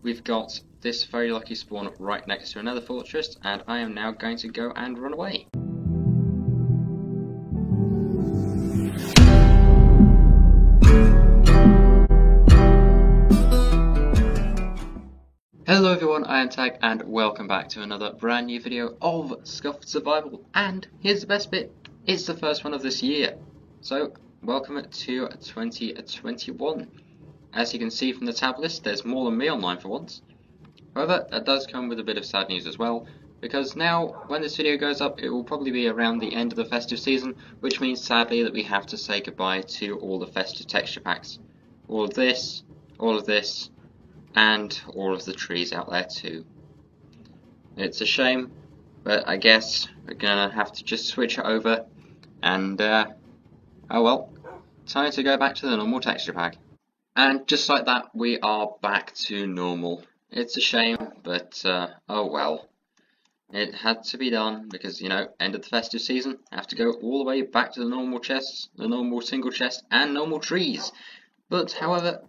we've got this very lucky spawn right next to another fortress, and I am now going to go and run away. Hello everyone, I am Tag and welcome back to another brand new video of Scuffed Survival. And here's the best bit, it's the first one of this year. So welcome to 2021. As you can see from the tab list, there's more than me online for once. However, that does come with a bit of sad news as well, because now when this video goes up it will probably be around the end of the festive season, which means sadly that we have to say goodbye to all the festive texture packs. All of this, and all of the trees out there too. It's a shame, but I guess we're gonna have to just switch it over, and oh well, time to go back to the normal texture pack. And just like that, we are back to normal. It's a shame, but oh well. It had to be done because, you know, end of the festive season, I have to go all the way back to the normal chests, the normal single chest, and normal trees. But however,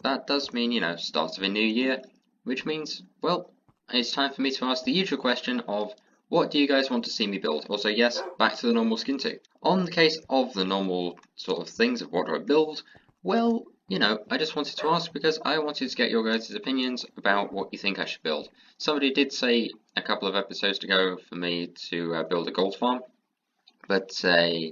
that does mean, you know, start of a new year, which means, well, it's time for me to ask the usual question of, what do you guys want to see me build? Also, yes, back to the normal skin too. On the case of the normal sort of things of what do I build, well, you know, I just wanted to ask because I wanted to get your guys' opinions about what you think I should build. Somebody did say a couple of episodes ago for me to build a gold farm, but I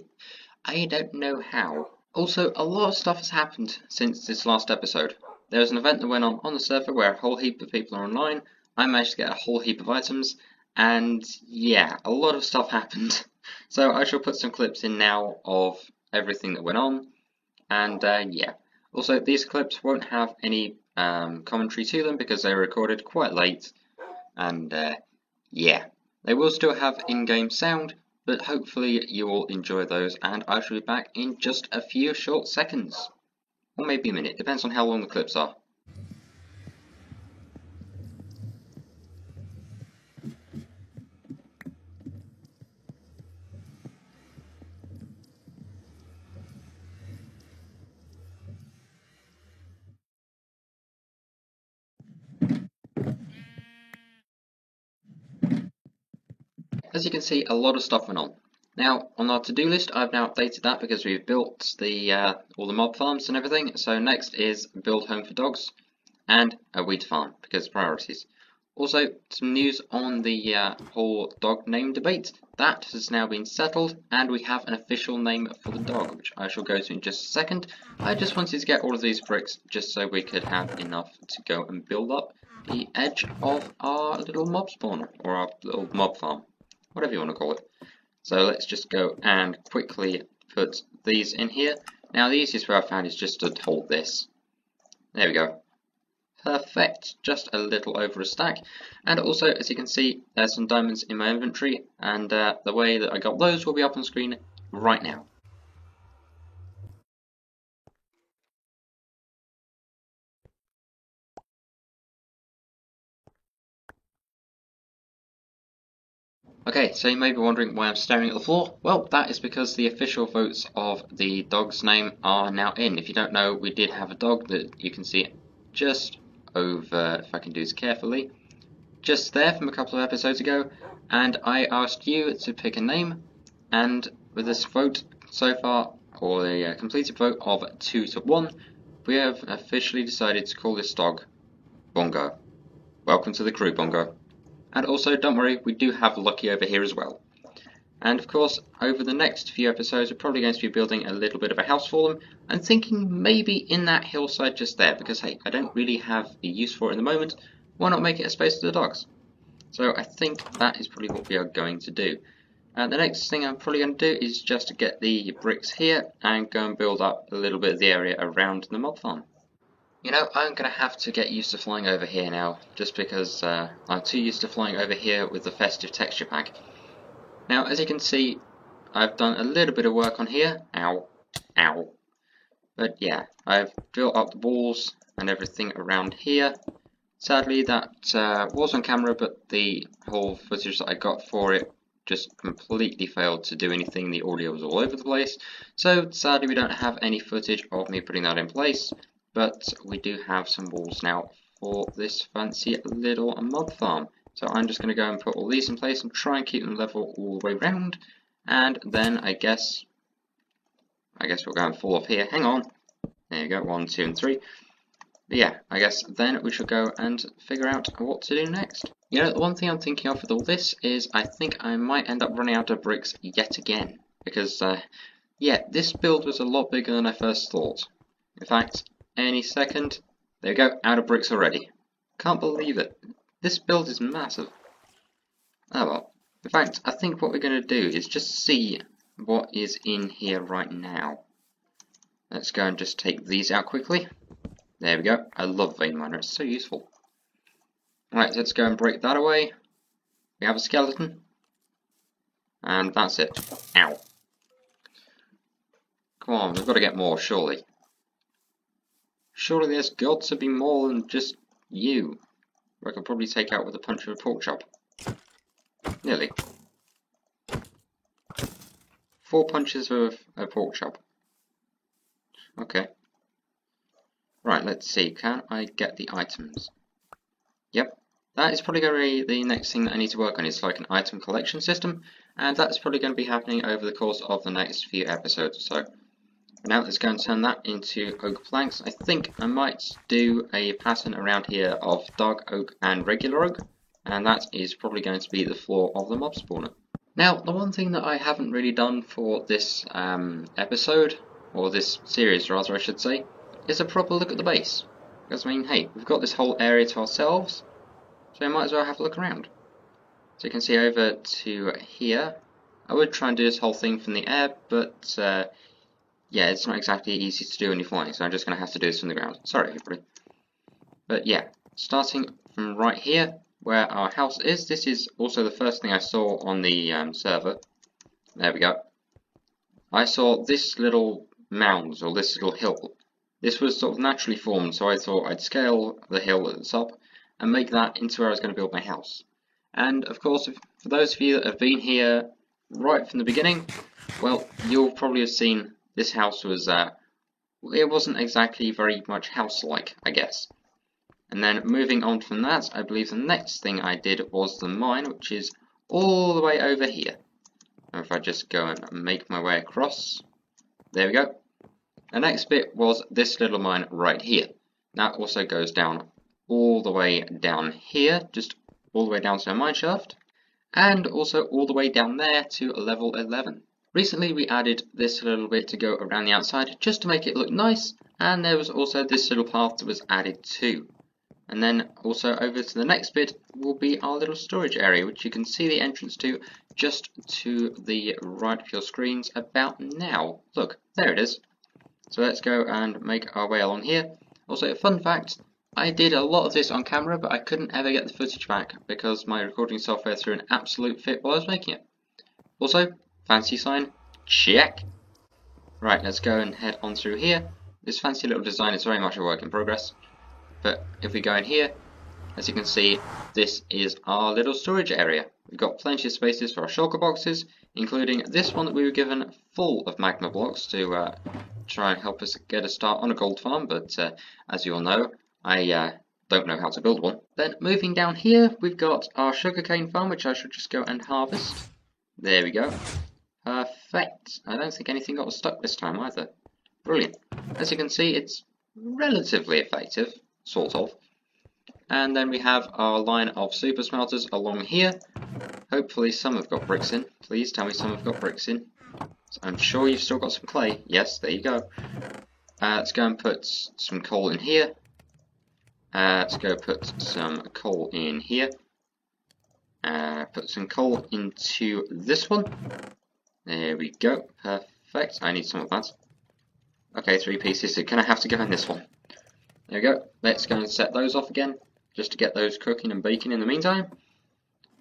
don't know how. Also, a lot of stuff has happened since this last episode. There was an event that went on the server where a whole heap of people are online. I managed to get a whole heap of items, and yeah, a lot of stuff happened. So I shall put some clips in now of everything that went on, and yeah. Also, these clips won't have any commentary to them because they were recorded quite late, and yeah. They will still have in-game sound, but hopefully you will enjoy those, and I shall be back in just a few short seconds. Or maybe a minute, depends on how long the clips are. As you can see, a lot of stuff went on. Now, on our to-do list, I've now updated that because we've built the all the mob farms and everything. So next is build home for dogs and a wheat farm because priorities. Also, some news on the whole dog name debate. That has now been settled, and we have an official name for the dog, which I shall go to in just a second. I just wanted to get all of these bricks just so we could have enough to go and build up the edge of our little mob spawner, or our little mob farm, whatever you want to call it. So let's just go and quickly put these in here. Now the easiest way I found is just to hold this. There we go. Perfect, just a little over a stack. And also, as you can see, there's some diamonds in my inventory, and the way that I got those will be up on screen right now. Okay, so you may be wondering why I'm staring at the floor. Well, that is because the official votes of the dog's name are now in. If you don't know, we did have a dog that you can see just over, if I can do this carefully, just there from a couple of episodes ago, and I asked you to pick a name, and with this vote so far, or the completed vote of 2-1, we have officially decided to call this dog Bongo. Welcome to the crew, Bongo. And also, don't worry, we do have Lucky over here as well. And of course, over the next few episodes, we're probably going to be building a little bit of a house for them. I'm thinking maybe in that hillside just there, because hey, I don't really have a use for it in the moment. Why not make it a space for the dogs? So I think that is probably what we are going to do. And the next thing I'm probably going to do is just to get the bricks here and go and build up a little bit of the area around the mob farm. You know, I'm going to have to get used to flying over here now, just because I'm too used to flying over here with the festive texture pack. Now, as you can see, I've done a little bit of work on here. Ow. Ow. But yeah, I've built up the walls and everything around here. Sadly, that was on camera, but the whole footage that I got for it just completely failed to do anything. The audio was all over the place. So, sadly, we don't have any footage of me putting that in place. But we do have some walls now for this fancy little mob farm. So I'm just going to go and put all these in place and try and keep them level all the way round. And then I guess we'll go and fall off here. Hang on. There you go, 1, 2, and 3. But yeah, I guess then we shall go and figure out what to do next. You know, the one thing I'm thinking of with all this is I think I might end up running out of bricks yet again. Because, yeah, this build was a lot bigger than I first thought. In fact, any second, there we go, out of bricks already. Can't believe it. This build is massive. Oh well. In fact, I think what we're going to do is just see what is in here right now. Let's go and just take these out quickly. There we go. I love vein miner, it's so useful. Right, let's go and break that away. We have a skeleton. And that's it. Ow. Come on, we've got to get more, surely. Surely there's got to be more than just you. I could probably take out with a punch of a pork chop. Nearly. 4 punches of a pork chop. Okay. Right, let's see. Can I get the items? Yep. That is probably going to be the next thing that I need to work on. It's like an item collection system. And that's probably going to be happening over the course of the next few episodes or so. Now let's go and turn that into oak planks. I think I might do a pattern around here of dark oak and regular oak. And that is probably going to be the floor of the mob spawner. Now, the one thing that I haven't really done for this episode, or this series rather I should say, is a proper look at the base. Because I mean, hey, we've got this whole area to ourselves, so we might as well have a look around. So you can see over to here, I would try and do this whole thing from the air, but yeah, it's not exactly easy to do when you're flying, so I'm just going to have to do this from the ground. Sorry everybody. But yeah, starting from right here, where our house is, this is also the first thing I saw on the server. There we go. I saw this little mound, or this little hill. This was sort of naturally formed, so I thought I'd scale the hill at the top and make that into where I was going to build my house. And of course, for those of you that have been here right from the beginning, well, you'll probably have seen this house was, it wasn't exactly very much house-like, I guess. And then moving on from that, I believe the next thing I did was the mine, which is all the way over here. And if I just go and make my way across, there we go. The next bit was this little mine right here. That also goes down all the way down here, just all the way down to a mine shaft, and also all the way down there to level 11. Recently we added this little bit to go around the outside just to make it look nice, and there was also this little path that was added too. And then also over to the next bit will be our little storage area, which you can see the entrance to just to the right of your screens about now. Look, there it is. So let's go and make our way along here. Also, a fun fact, I did a lot of this on camera, but I couldn't ever get the footage back because my recording software threw an absolute fit while I was making it. Also, fancy sign, check. Right, let's go and head on through here. This fancy little design is very much a work in progress. But if we go in here, as you can see, this is our little storage area. We've got plenty of spaces for our shulker boxes, including this one that we were given full of magma blocks to try and help us get a start on a gold farm, but as you all know, I don't know how to build one. Then moving down here, we've got our sugarcane farm, which I should just go and harvest. There we go. Perfect. I don't think anything got stuck this time either. Brilliant. As you can see, it's relatively effective. Sort of. And then we have our line of super smelters along here. Hopefully some have got bricks in. Please tell me some have got bricks in. So I'm sure you've still got some clay. Yes, there you go. Let's go and put some coal in here. Let's go put some coal in here. Put some coal into this one. There we go. Perfect. I need some of that. Okay, 3 pieces. So can I have to go in this one? There we go. Let's go and set those off again, just to get those cooking and baking in the meantime.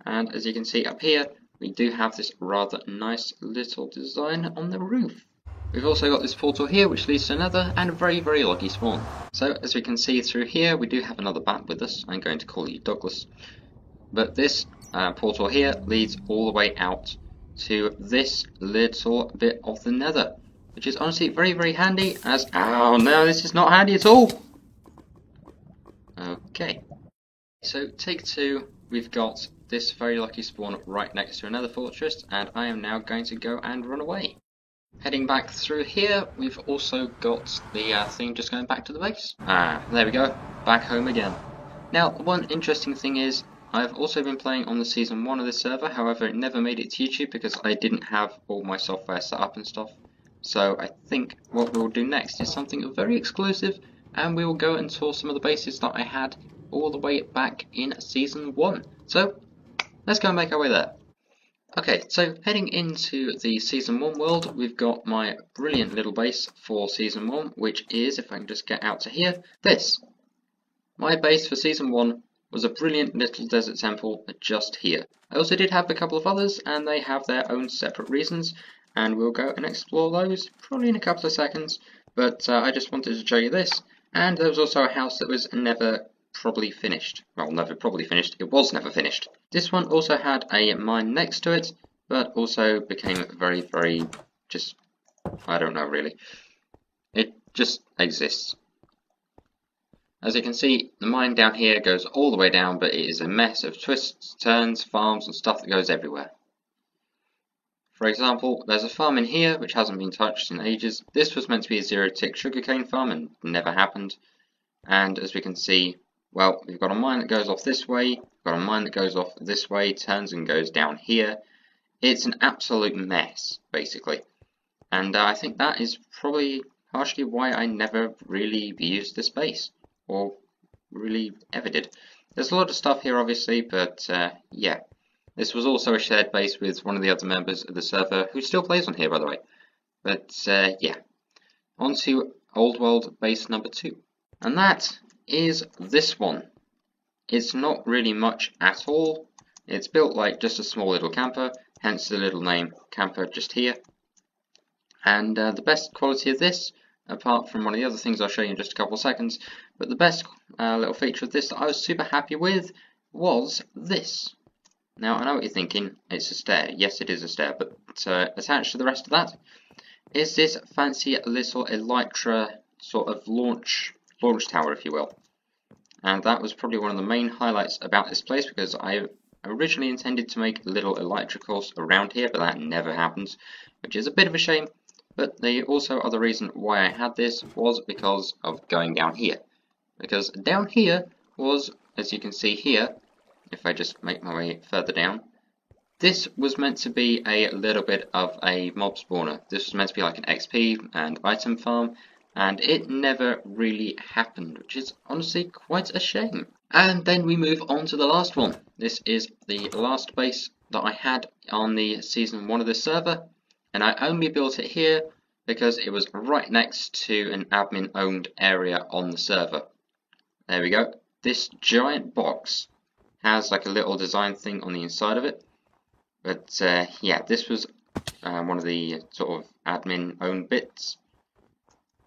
And as you can see up here, we do have this rather nice little design on the roof. We've also got this portal here, which leads to another and a very, very lucky spawn. So as we can see through here, we do have another bat with us. I'm going to call you Douglas. But this portal here leads all the way out to this little bit of the nether, which is honestly very, very handy as... Oh no, this is not handy at all! Okay, so take two, we've got this very lucky spawn right next to another fortress, and I am now going to go and run away. Heading back through here, we've also got the thing just going back to the base. There we go, back home again. Now, one interesting thing is, I've also been playing on the Season 1 of this server, however it never made it to YouTube because I didn't have all my software set up and stuff. So I think what we'll do next is something very exclusive, and we will go and tour some of the bases that I had all the way back in Season 1. So, let's go and make our way there. Okay, so heading into the Season 1 world, we've got my brilliant little base for Season 1, which is, if I can just get out to here, this. My base for Season 1 was a brilliant little desert temple just here. I also did have a couple of others, and they have their own separate reasons, and we'll go and explore those probably in a couple of seconds, but I just wanted to show you this. And there was also a house that was never probably finished. Well, never probably finished, it was never finished. This one also had a mine next to it, but also became very, very just, I don't know really. It just exists. As you can see, the mine down here goes all the way down, but it is a mess of twists, turns, farms and stuff that goes everywhere. For example, there's a farm in here which hasn't been touched in ages. This was meant to be a zero-tick sugarcane farm and never happened. And as we can see, well, we've got a mine that goes off this way, we've got a mine that goes off this way, turns and goes down here. It's an absolute mess, basically. And I think that is probably partially why I never really used this base. Or really ever did. There's a lot of stuff here obviously, but yeah. This was also a shared base with one of the other members of the server, who still plays on here by the way. But yeah. On to Old World base number 2. And that is this one. It's not really much at all. It's built like just a small little camper, hence the little name camper just here. And the best quality of this, apart from one of the other things I'll show you in just a couple of seconds, but the best little feature of this that I was super happy with was this. Now I know what you're thinking, it's a stair. Yes, it is a stair, but attached to the rest of that is this fancy little elytra sort of launch tower, if you will. And that was probably one of the main highlights about this place, because I originally intended to make a little elytra course around here, but that never happened, which is a bit of a shame. But the also other reason why I had this was because of going down here. Because down here was, as you can see here, if I just make my way further down, this was meant to be a little bit of a mob spawner. This was meant to be like an XP and item farm, and it never really happened, which is honestly quite a shame. And then we move on to the last one. This is the last base that I had on the Season 1 of this server, and I only built it here because it was right next to an admin owned area on the server. There we go. This giant box has like a little design thing on the inside of it, but yeah, this was one of the sort of admin owned bits.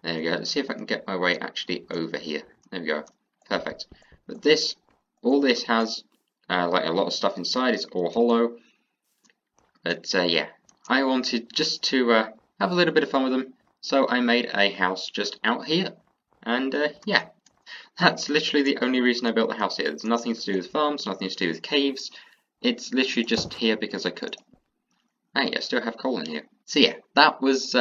There we go. Let's see if I can get my way actually over here. There we go. Perfect. But this, all this has like a lot of stuff inside. It's all hollow. But yeah, I wanted just to have a little bit of fun with them, so I made a house just out here. And yeah, that's literally the only reason I built the house here. There's nothing to do with farms, nothing to do with caves. It's literally just here because I could. Hey, I still have coal in here. So yeah, that was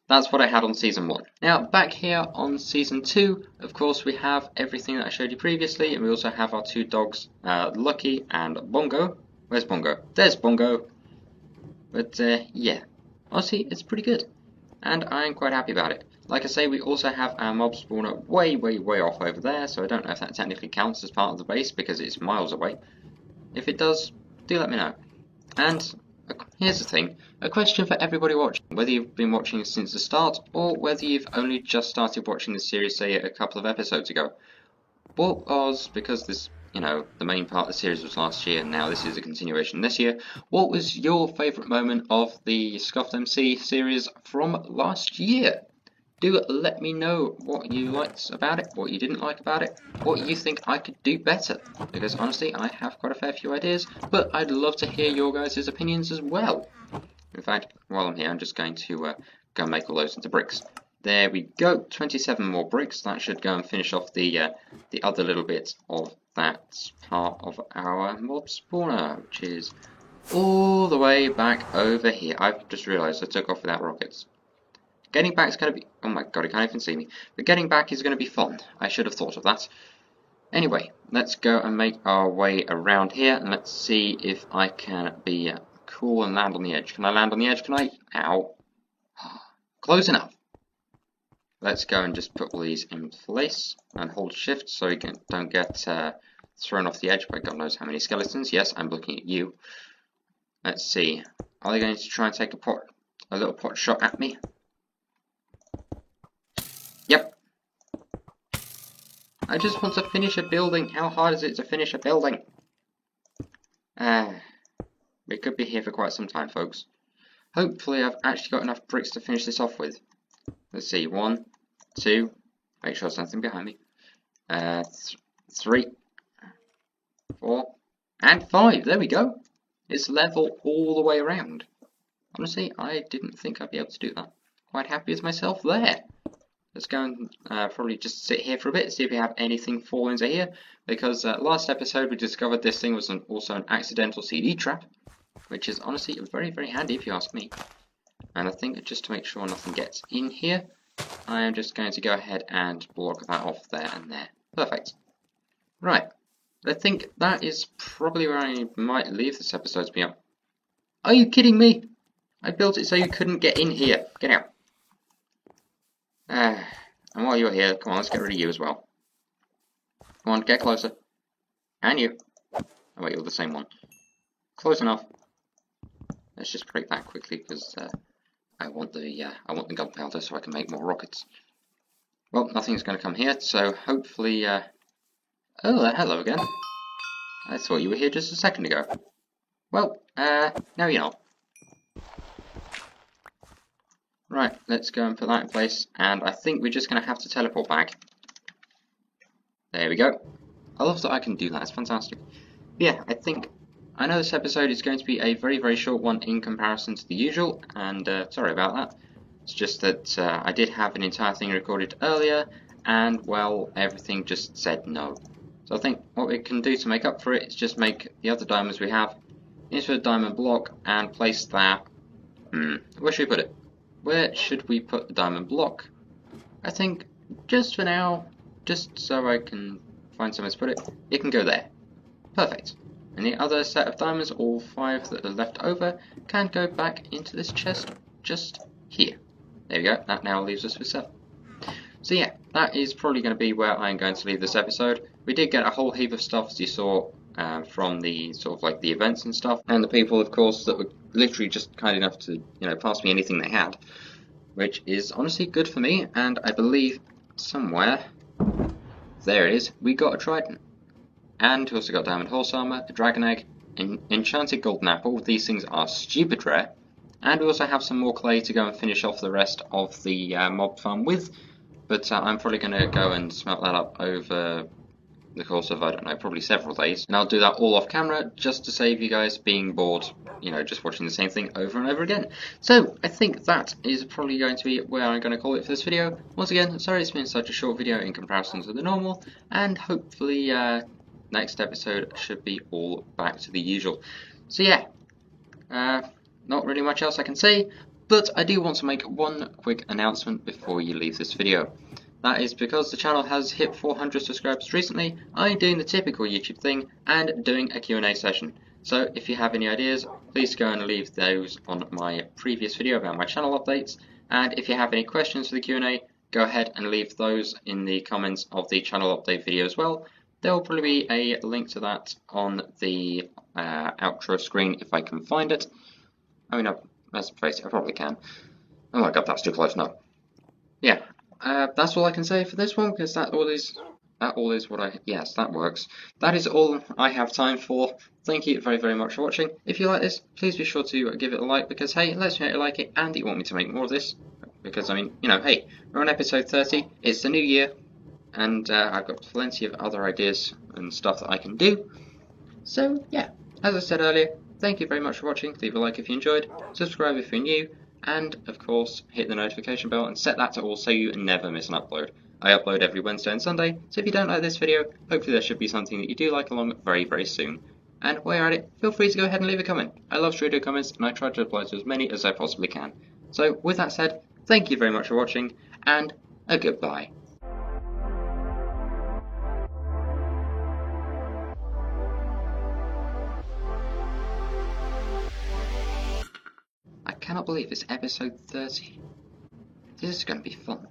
that's what I had on Season 1. Now, back here on Season 2, of course, we have everything that I showed you previously, and we also have our two dogs, Lucky and Bongo. Where's Bongo? There's Bongo. But yeah, honestly, it's pretty good, and I'm quite happy about it. Like I say, we also have our mob spawner way, way, way off over there, so I don't know if that technically counts as part of the base because it's miles away. If it does, do let me know. And here's the thing, a question for everybody watching, whether you've been watching since the start or whether you've only just started watching the series, say, a couple of episodes ago. What was, because this, you know, the main part of the series was last year and now this is a continuation this year, what was your favourite moment of the Scuffed MC series from last year? Do let me know what you liked about it, what you didn't like about it, what you think I could do better, because honestly I have quite a fair few ideas, but I'd love to hear your guys' opinions as well. In fact, while I'm here I'm just going to go and make all those into bricks. There we go, 27 more bricks. That should go and finish off the other little bit of that part of our mob spawner, which is all the way back over here. I've just realised I took off without rockets. Getting back is going to be... oh my god, he can't even see me. But getting back is going to be fun. I should have thought of that. Anyway, let's go and make our way around here, and let's see if I can be cool and land on the edge. Can I land on the edge? Can I? Ow. Close enough. Let's go and just put all these in place and hold shift so you don't get thrown off the edge by God knows how many skeletons. Yes, I'm looking at you. Let's see. Are they going to try and take a little pot shot at me? Yep. I just want to finish a building. How hard is it to finish a building? We could be here for quite some time, folks. Hopefully I've actually got enough bricks to finish this off with. Let's see. 1, 2. Make sure there's nothing behind me. 3, 4, and 5. There we go. It's level all the way around. Honestly, I didn't think I'd be able to do that. Quite happy with myself there. Let's go and probably just sit here for a bit, see if we have anything fall into here. Because last episode we discovered this thing was also an accidental CD trap, which is honestly very, very handy if you ask me. And I think just to make sure nothing gets in here, I am just going to go ahead and block that off there and there. Perfect. Right. I think that is probably where I might leave this episode to be up. Are you kidding me? I built it so you couldn't get in here. Get out. And while you're here, come on, let's get rid of you as well. Come on, get closer. And you. Oh wait, you're the same one. Close enough. Let's just break that quickly because I want the gunpowder so I can make more rockets. Well, nothing's going to come here, so hopefully. Oh, hello again. I thought you were here just a second ago. Well, no, you're not. Right, let's go and put that in place, and I think we're just going to have to teleport back. There we go. I love that I can do that, it's fantastic. But yeah, I know this episode is going to be a very, very short one in comparison to the usual, and sorry about that. It's just that I did have an entire thing recorded earlier, and well, everything just said no. So I think what we can do to make up for it is just make the other diamonds we have into a diamond block, and place that... where should we put it? Where should we put the diamond block? I think, just for now, just so I can find somewhere to put it, it can go there. Perfect. And the other set of diamonds, all 5 that are left over, can go back into this chest just here. There we go, that now leaves us with 7. So yeah, that is probably going to be where I'm going to leave this episode. We did get a whole heap of stuff, as you saw, from the sort of like the events and stuff, and the people, of course, that were literally just kind enough to, pass me anything they had, which is honestly good for me. And I believe somewhere, there it is, we got a trident, and we also got diamond horse armor, a dragon egg, an enchanted golden apple. These things are stupid rare, and we also have some more clay to go and finish off the rest of the mob farm with. But I'm probably going to go and smelt that up over the course of, I don't know, probably several days. And I'll do that all off camera, just to save you guys being bored, just watching the same thing over and over again. So, I think that is probably going to be where I'm going to call it for this video. Once again, sorry it's been such a short video in comparison to the normal, and hopefully next episode should be all back to the usual. So yeah, not really much else I can say, but I do want to make one quick announcement before you leave this video. That is because the channel has hit 400 subscribers recently. I'm doing the typical YouTube thing and doing a Q&A session. So if you have any ideas, please go and leave those on my previous video about my channel updates. And if you have any questions for the Q&A, go ahead and leave those in the comments of the channel update video as well. There will probably be a link to that on the outro screen if I can find it. I mean, let's face it, I probably can. Oh my god, that's too close now. Yeah. That's all I can say for this one, because that all is what yes, that works. That is all I have time for. Thank you very, very much for watching. If you like this, please be sure to give it a like, because hey, let's know you like it and you want me to make more of this. Because I mean, hey, we're on episode 30, it's the new year, and I've got plenty of other ideas and stuff that I can do. So yeah, as I said earlier, thank you very much for watching. Leave a like if you enjoyed, subscribe if you're new, and of course hit the notification bell and set that to all so you never miss an upload. I upload every Wednesday and Sunday, so if you don't like this video, hopefully there should be something that you do like along very, very soon. And while you're at it, feel free to go ahead and leave a comment. I love to read comments, and I try to reply to as many as I possibly can. So with that said, thank you very much for watching, and a goodbye. I cannot believe it's episode 30. This is going to be fun.